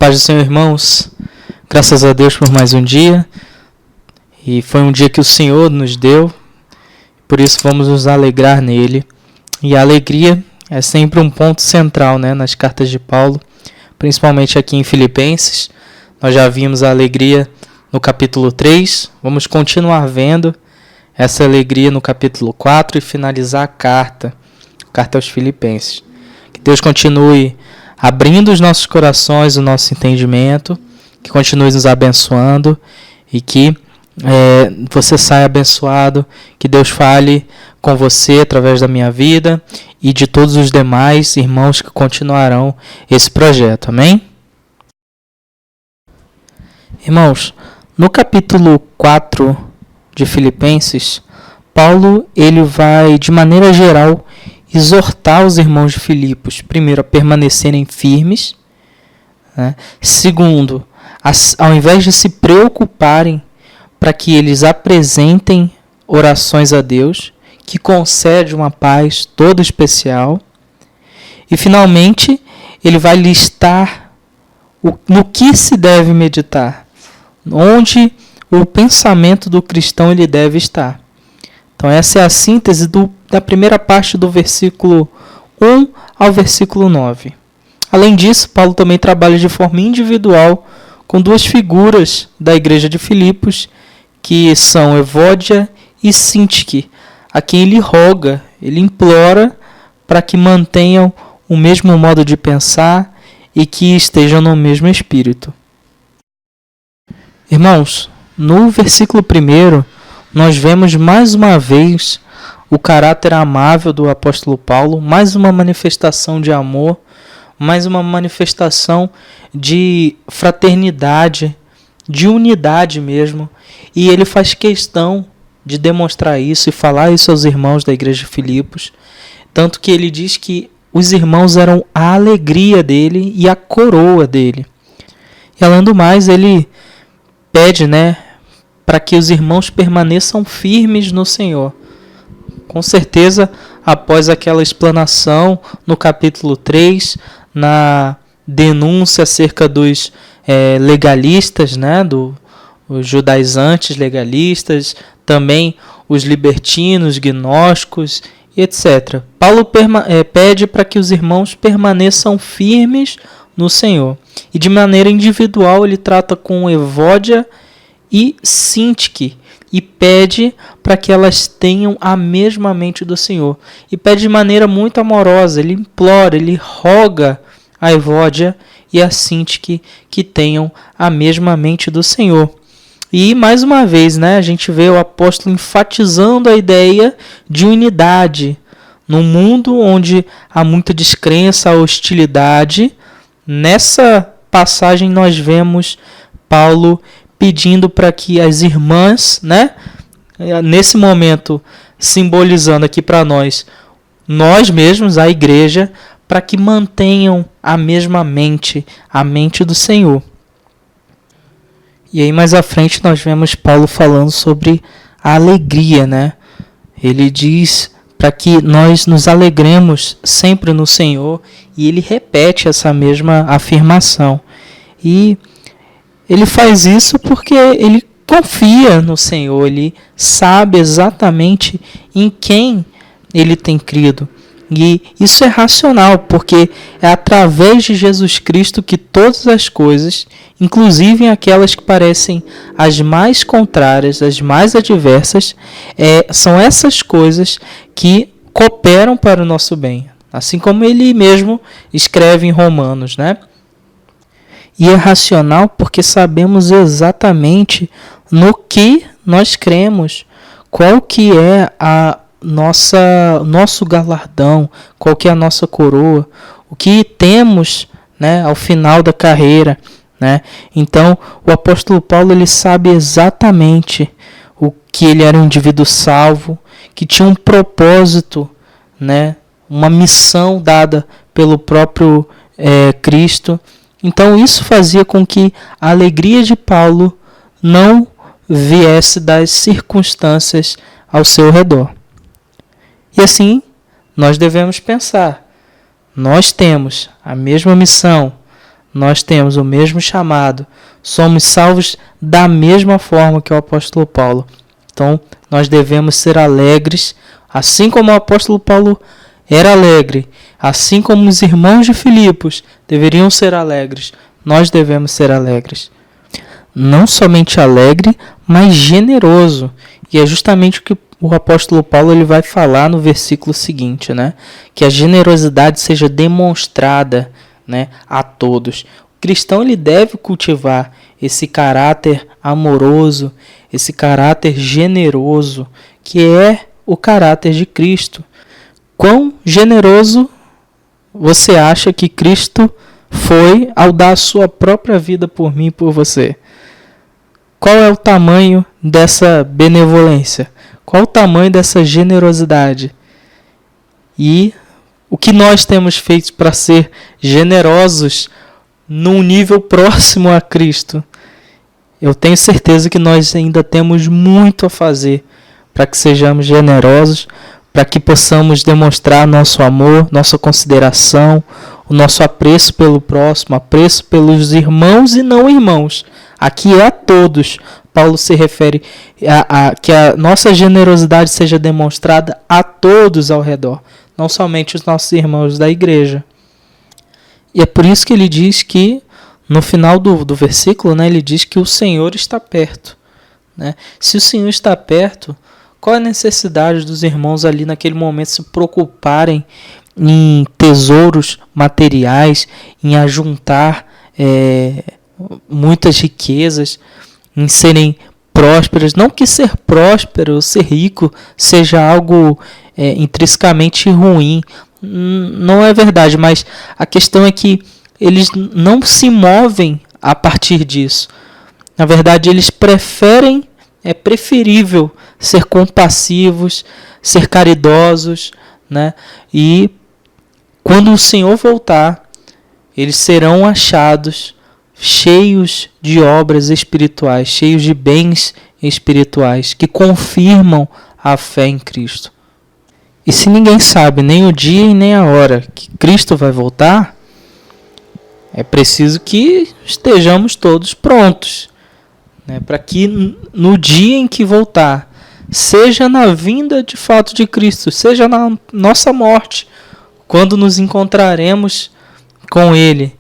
Paz do Senhor, irmãos. Graças a Deus por mais um dia. E foi um dia que o Senhor nos deu. Por isso vamos nos alegrar nele. E a alegria é sempre um ponto central, nas cartas de Paulo. Principalmente aqui em Filipenses. Nós já vimos a alegria no capítulo 3. Vamos continuar vendo essa alegria no capítulo 4 e finalizar a carta aos Filipenses. Que Deus continue abrindo os nossos corações, o nosso entendimento, que continue nos abençoando e que você saia abençoado, que Deus fale com você através da minha vida e de todos os demais irmãos que continuarão esse projeto, amém? Irmãos, no capítulo 4 de Filipenses, Paulo ele vai, de maneira geral, exortar os irmãos de Filipos, primeiro, a permanecerem firmes. Segundo, ao invés de se preocuparem para que eles apresentem orações a Deus, que concede uma paz toda especial. E, finalmente, ele vai listar no que se deve meditar, onde o pensamento do cristão ele deve estar. Então, essa é a síntese da primeira parte do versículo 1 ao versículo 9. Além disso, Paulo também trabalha de forma individual com duas figuras da igreja de Filipos, que são Evódia e Sintique, a quem ele roga, ele implora para que mantenham o mesmo modo de pensar e que estejam no mesmo espírito. Irmãos, no versículo 1, nós vemos mais uma vez o caráter amável do apóstolo Paulo, mais uma manifestação de amor, mais uma manifestação de fraternidade, de unidade mesmo. E ele faz questão de demonstrar isso e falar isso aos irmãos da igreja de Filipos. Tanto que ele diz que os irmãos eram a alegria dele e a coroa dele. E além do mais, ele pede, para que os irmãos permaneçam firmes no Senhor. Com certeza, após aquela explanação no capítulo 3, na denúncia acerca dos legalistas, os judaizantes legalistas, também os libertinos, gnósticos, etc. Paulo pede para que os irmãos permaneçam firmes no Senhor. E de maneira individual ele trata com Evódia e Sintique e pede para que elas tenham a mesma mente do Senhor. E pede de maneira muito amorosa, ele implora, ele roga a Evódia e a Sintique que tenham a mesma mente do Senhor. E mais uma vez, a gente vê o apóstolo enfatizando a ideia de unidade. Num mundo onde há muita descrença, hostilidade, nessa passagem nós vemos Paulo pedindo para que as irmãs, nesse momento simbolizando aqui para nós mesmos, a igreja, para que mantenham a mesma mente, a mente do Senhor. E aí mais à frente nós vemos Paulo falando sobre a alegria, Ele diz para que nós nos alegremos sempre no Senhor, e ele repete essa mesma afirmação. E ele faz isso porque ele confia no Senhor, ele sabe exatamente em quem ele tem crido. E isso é racional, porque é através de Jesus Cristo que todas as coisas, inclusive aquelas que parecem as mais contrárias, as mais adversas, são essas coisas que cooperam para o nosso bem. Assim como ele mesmo escreve em Romanos, E é racional porque sabemos exatamente no que nós cremos, qual que é nosso galardão, qual que é a nossa coroa, o que temos, ao final da carreira, Então, o apóstolo Paulo ele sabe exatamente o que ele era um indivíduo salvo, que tinha um propósito, uma missão dada pelo próprio Cristo. Então, isso fazia com que a alegria de Paulo não viesse das circunstâncias ao seu redor. E assim, nós devemos pensar. Nós temos a mesma missão, nós temos o mesmo chamado, somos salvos da mesma forma que o apóstolo Paulo. Então, nós devemos ser alegres, assim como o apóstolo Paulo era alegre, assim como os irmãos de Filipos deveriam ser alegres, nós devemos ser alegres. Não somente alegre, mas generoso. E é justamente o que o apóstolo Paulo ele vai falar no versículo seguinte, né? Que a generosidade seja demonstrada, né, a todos. O cristão ele deve cultivar esse caráter amoroso, esse caráter generoso, que é o caráter de Cristo. Quão generoso você acha que Cristo foi ao dar a sua própria vida por mim e por você? Qual é o tamanho dessa benevolência? Qual o tamanho dessa generosidade? E o que nós temos feito para ser generosos num nível próximo a Cristo? Eu tenho certeza que nós ainda temos muito a fazer para que sejamos generosos, para que possamos demonstrar nosso amor, nossa consideração, o nosso apreço pelo próximo, apreço pelos irmãos e não irmãos. Aqui é a todos. Paulo se refere a que a nossa generosidade seja demonstrada a todos ao redor, não somente os nossos irmãos da igreja. E é por isso que ele diz que, no final do versículo, né, ele diz que o Senhor está perto. Né? Se o Senhor está perto, qual é a necessidade dos irmãos ali naquele momento se preocuparem em tesouros materiais, em ajuntar muitas riquezas, em serem prósperas? Não que ser próspero ou ser rico seja algo intrinsecamente ruim, não é verdade, mas a questão é que eles não se movem a partir disso. Na verdade, eles preferem, é preferível ser compassivos, ser caridosos, né? E quando o Senhor voltar, eles serão achados cheios de obras espirituais, cheios de bens espirituais, que confirmam a fé em Cristo. E se ninguém sabe nem o dia e nem a hora que Cristo vai voltar, é preciso que estejamos todos prontos, né, para que no dia em que voltar, seja na vinda de fato de Cristo, seja na nossa morte, quando nos encontraremos com Ele,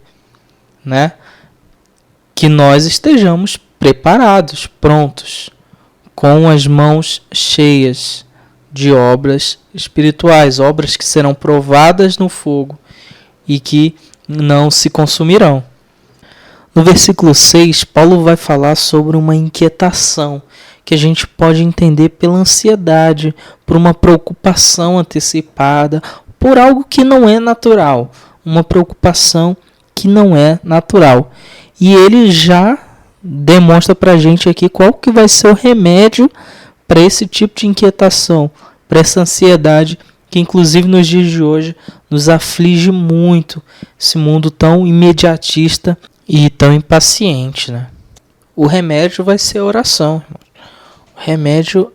né, que nós estejamos preparados, prontos, com as mãos cheias de obras espirituais, obras que serão provadas no fogo e que não se consumirão. No versículo 6, Paulo vai falar sobre uma inquietação que a gente pode entender pela ansiedade, por uma preocupação antecipada, por algo que não é natural, uma preocupação que não é natural. E ele já demonstra para a gente aqui qual que vai ser o remédio para esse tipo de inquietação, para essa ansiedade que inclusive nos dias de hoje nos aflige muito, esse mundo tão imediatista e tão impaciente, né? O remédio vai ser a oração. O remédio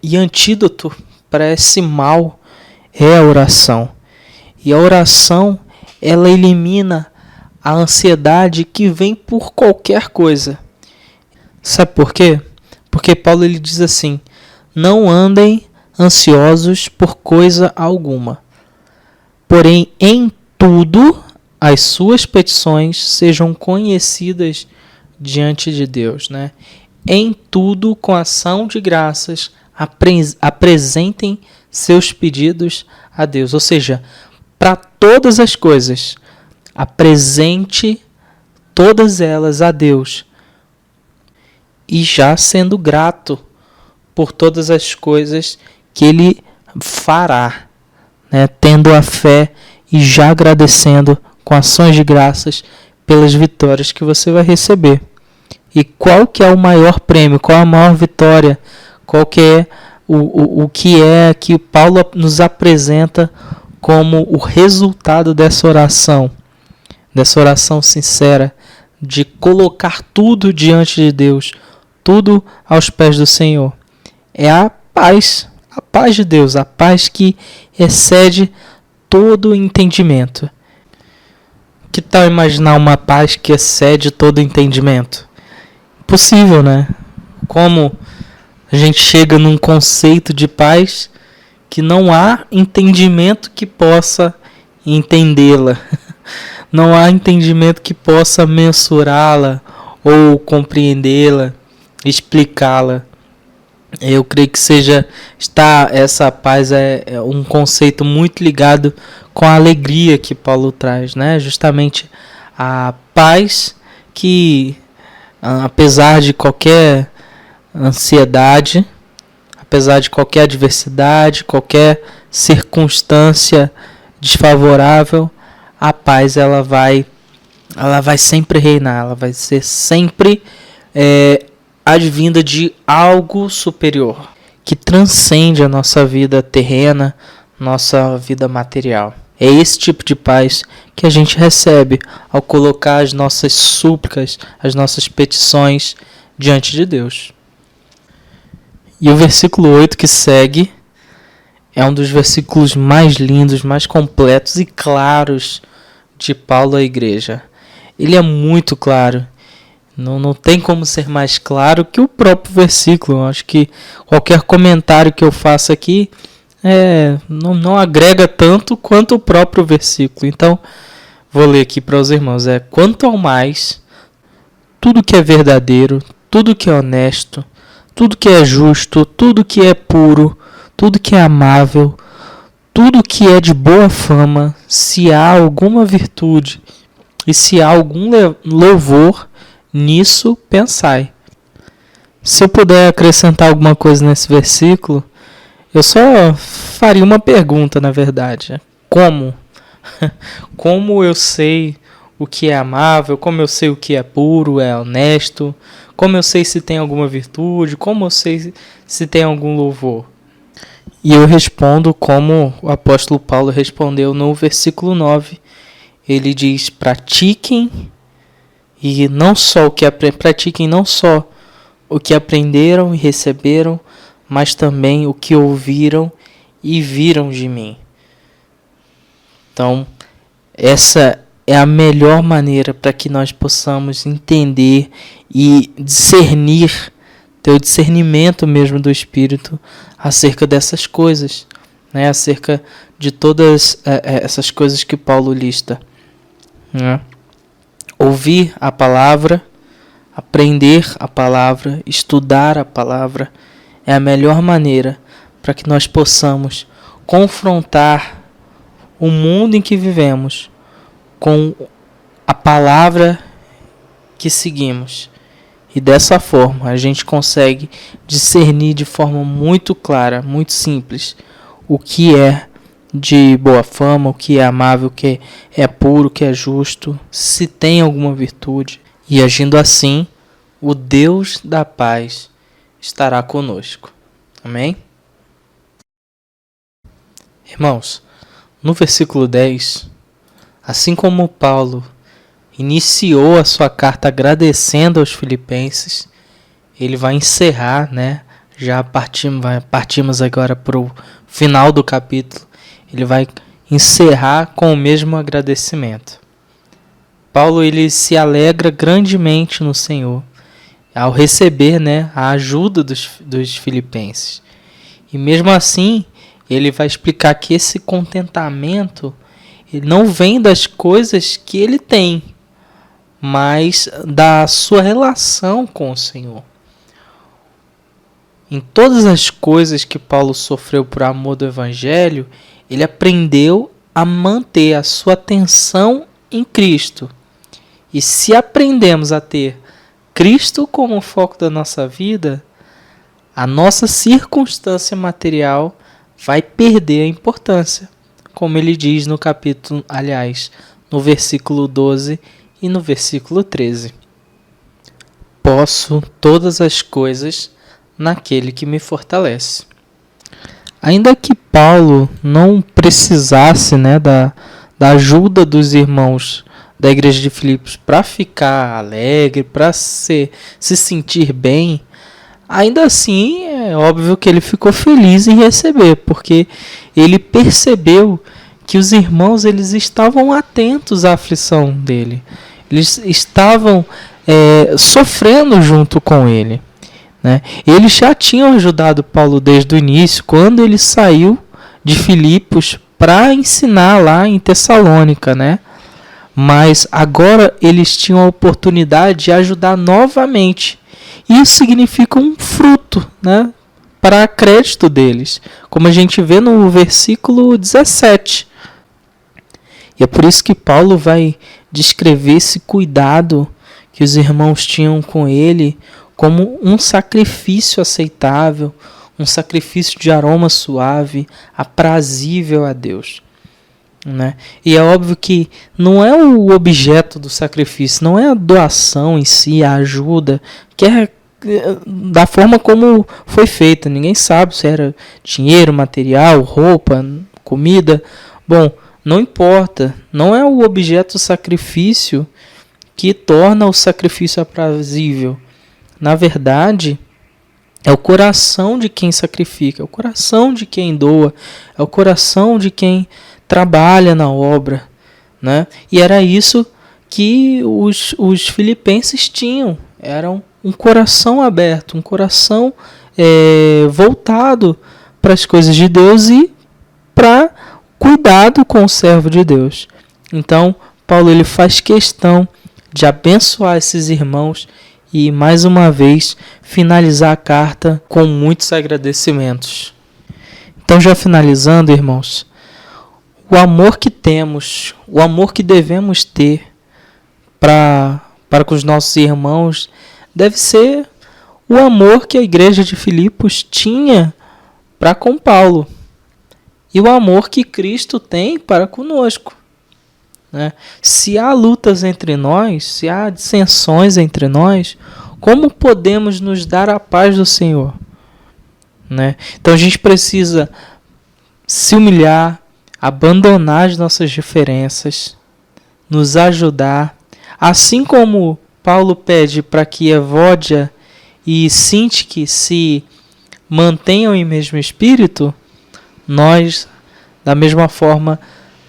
e antídoto para esse mal é a oração. E a oração, ela elimina a ansiedade que vem por qualquer coisa. Sabe por quê? Porque Paulo ele diz assim: não andem ansiosos por coisa alguma, porém em tudo as suas petições sejam conhecidas diante de Deus, né? Em tudo, com ação de graças, apresentem seus pedidos a Deus. Ou seja, para todas as coisas, apresente todas elas a Deus. E já sendo grato por todas as coisas que Ele fará, né? Tendo a fé e já agradecendo com ações de graças pelas vitórias que você vai receber. E qual que é o maior prêmio? Qual a maior vitória? Qual que é o que é que Paulo nos apresenta como o resultado dessa oração sincera, de colocar tudo diante de Deus, tudo aos pés do Senhor? É a paz de Deus, a paz que excede todo entendimento. que tal imaginar uma paz que excede todo entendimento? Impossível, né? Como a gente chega num conceito de paz que não há entendimento que possa entendê-la. Não há entendimento que possa mensurá-la ou compreendê-la, explicá-la. Eu creio que essa paz é um conceito muito ligado com a alegria que Paulo traz, né? Justamente a paz que, apesar de qualquer ansiedade, apesar de qualquer adversidade, qualquer circunstância desfavorável, a paz ela vai sempre reinar, ela vai ser sempre advinda de algo superior, que transcende a nossa vida terrena, nossa vida material. É esse tipo de paz que a gente recebe ao colocar as nossas súplicas, as nossas petições diante de Deus. E o versículo 8 que segue é um dos versículos mais lindos, mais completos e claros de Paulo à igreja. Ele é muito claro. Não tem como ser mais claro que o próprio versículo. Eu acho que qualquer comentário que eu faça aqui não agrega tanto quanto o próprio versículo. Então, vou ler aqui para os irmãos. Quanto ao mais, tudo que é verdadeiro, tudo que é honesto, tudo que é justo, tudo que é puro, tudo que é amável, tudo que é de boa fama, se há alguma virtude e se há algum louvor, nisso pensai. Se eu puder acrescentar alguma coisa nesse versículo, eu só faria uma pergunta, na verdade. Como? Como eu sei o que é amável? Como eu sei o que é puro, é honesto? Como eu sei se tem alguma virtude? Como eu sei se tem algum louvor? E eu respondo como o apóstolo Paulo respondeu no versículo 9. Ele diz: pratiquem não só o que aprenderam e receberam, mas também o que ouviram e viram de mim. Então, essa é a melhor maneira para que nós possamos entender e discernir, ter o discernimento mesmo do Espírito acerca dessas coisas, né? Acerca de todas essas coisas que Paulo lista, né? Ouvir a palavra, aprender a palavra, estudar a palavra é a melhor maneira para que nós possamos confrontar o mundo em que vivemos com a palavra que seguimos. E dessa forma a gente consegue discernir de forma muito clara, muito simples, o que é de boa fama, o que é amável, o que é puro, o que é justo, se tem alguma virtude. E agindo assim, o Deus da paz estará conosco. Amém? Irmãos, no versículo 10, assim como Paulo iniciou a sua carta agradecendo aos filipenses, ele vai encerrar, né? Já partimos agora para o final do capítulo. Ele vai encerrar com o mesmo agradecimento. Paulo ele se alegra grandemente no Senhor ao receber, né, a ajuda dos filipenses. E mesmo assim, ele vai explicar que esse contentamento ele não vem das coisas que ele tem, mas da sua relação com o Senhor. Em todas as coisas que Paulo sofreu por amor do Evangelho, ele aprendeu a manter a sua atenção em Cristo. E se aprendemos a ter Cristo como foco da nossa vida, a nossa circunstância material vai perder a importância. Como ele diz no capítulo, no versículo 12 e no versículo 13. Posso todas as coisas naquele que me fortalece. Ainda que Paulo não precisasse, né, da ajuda dos irmãos da igreja de Filipos para ficar alegre, para se sentir bem, ainda assim é óbvio que ele ficou feliz em receber, porque ele percebeu que os irmãos eles estavam atentos à aflição dele. Eles estavam sofrendo junto com ele, né? Eles já tinham ajudado Paulo desde o início, quando ele saiu de Filipos para ensinar lá em Tessalônica, né? Mas agora eles tinham a oportunidade de ajudar novamente. Isso significa um fruto, né? Para crédito deles, como a gente vê no versículo 17. E é por isso que Paulo vai descrever esse cuidado que os irmãos tinham com ele como um sacrifício aceitável, um sacrifício de aroma suave, aprazível a Deus, né? E é óbvio que não é o objeto do sacrifício, não é a doação em si, a ajuda, que é da forma como foi feita. Ninguém sabe se era dinheiro, material, roupa, comida. Bom, não importa, não é o objeto do sacrifício que torna o sacrifício aprazível. Na verdade, é o coração de quem sacrifica, é o coração de quem doa, é o coração de quem trabalha na obra, né? E era isso que os filipenses tinham, eram um coração aberto, um coração voltado para as coisas de Deus e para cuidado com o servo de Deus. Então, Paulo ele faz questão de abençoar esses irmãos e, mais uma vez, finalizar a carta com muitos agradecimentos. Então, já finalizando, irmãos, o amor que temos, o amor que devemos ter para com os nossos irmãos deve ser o amor que a igreja de Filipos tinha para com Paulo e o amor que Cristo tem para conosco, né? Se há lutas entre nós, se há dissensões entre nós, como podemos nos dar a paz do Senhor, né? Então a gente precisa se humilhar, abandonar as nossas diferenças, nos ajudar, assim como Paulo pede para que Evódia e Sintique se mantenham em mesmo espírito. Nós, da mesma forma,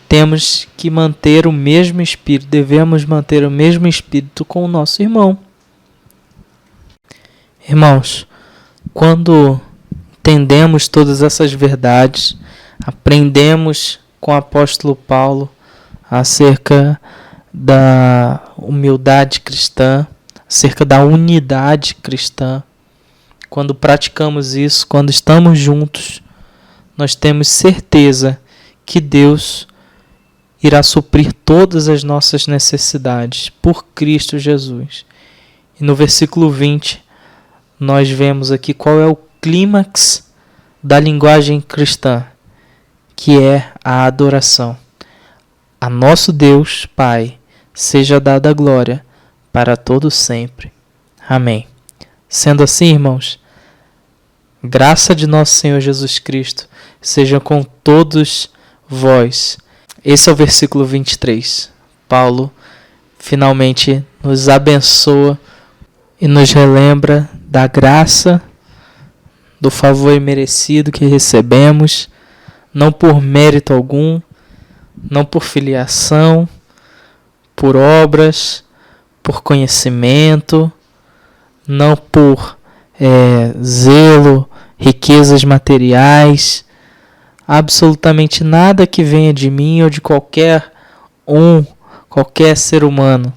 temos que manter o mesmo espírito, devemos manter o mesmo espírito com o nosso irmão. Irmãos, quando entendemos todas essas verdades, aprendemos com o apóstolo Paulo acerca da humildade cristã, acerca da unidade cristã. Quando praticamos isso, quando estamos juntos, nós temos certeza que Deus irá suprir todas as nossas necessidades por Cristo Jesus. E no versículo 20, nós vemos aqui qual é o clímax da linguagem cristã, que é a adoração. A nosso Deus, Pai, seja dada a glória para todo sempre. Amém. Sendo assim, irmãos, graça de nosso Senhor Jesus Cristo seja com todos vós. Esse é o versículo 23. Paulo finalmente nos abençoa e nos relembra da graça, do favor imerecido que recebemos, não por mérito algum, não por filiação, por obras, por conhecimento, não por zelo, riquezas materiais, absolutamente nada que venha de mim ou de qualquer ser humano.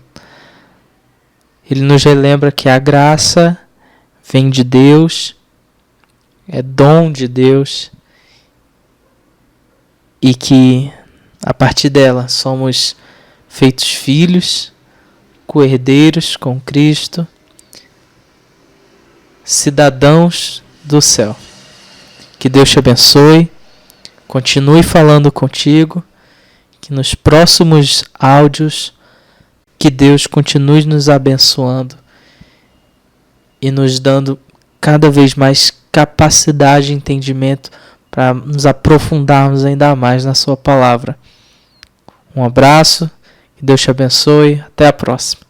Ele nos relembra que a graça vem de Deus, é dom de Deus, e que a partir dela somos feitos filhos, co-herdeiros com Cristo, cidadãos do céu. Que Deus te abençoe, continue falando contigo, que nos próximos áudios, que Deus continue nos abençoando e nos dando cada vez mais capacidade e entendimento para nos aprofundarmos ainda mais na sua palavra. Um abraço, que Deus te abençoe, até a próxima.